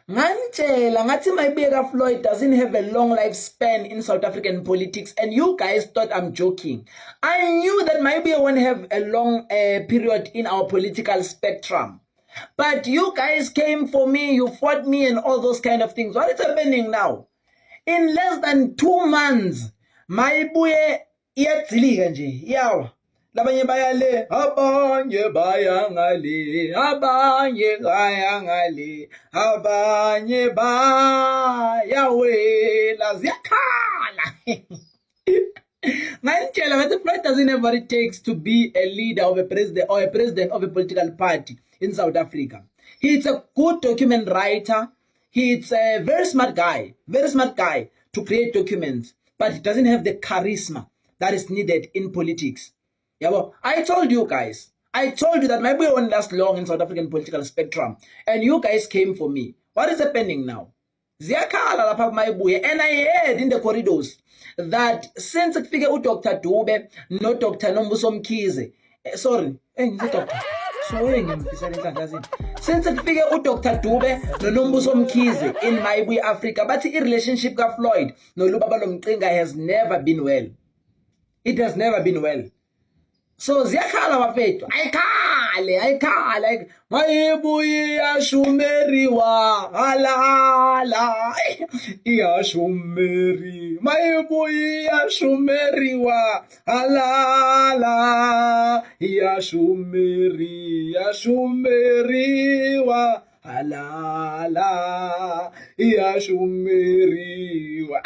Ngantshela ngathi Mayibuye Floyd doesn't have a long lifespan in South African politics, and you guys thought I'm joking. I knew that Mayibuye won't have a long period in our political spectrum. But you guys came for me, you fought me and all those kind of things. What is happening now? In less than 2 months, Mayibuye iyadzilika nje, yawa. Labanye bayale, abanye bayangale, abanye bayangale, abanye bayawela, ziyakhala. Ngantshela ngathi Floyd doesn't have what it takes to be a leader of a president or a president of a political party in South Africa. He's a good document writer. He's a very smart guy to create documents, but he doesn't have the charisma that is needed in politics. Yeah, well, I told you guys that Mayibuye won't last long in South African political spectrum, and you guys came for me. What is happening now? Ziyakhala lapha Mayibuye, and I heard in the corridors that since kufike uDr Dube no Dr Nombuso Mkhize, Dr. Since kufike uDr Dube no Nombuso Mkhize in Mayibuye Africa, bathi i-relationship kaFloyd no Lubabalo Mcinga has never been well. It has never been well. So ziyakhala bafethu, ayikhale Mayibuye yashumeriwa halala iyashumeri Mayibuye yashumeriwa halala yashumeriwa halala iyashumeriwa.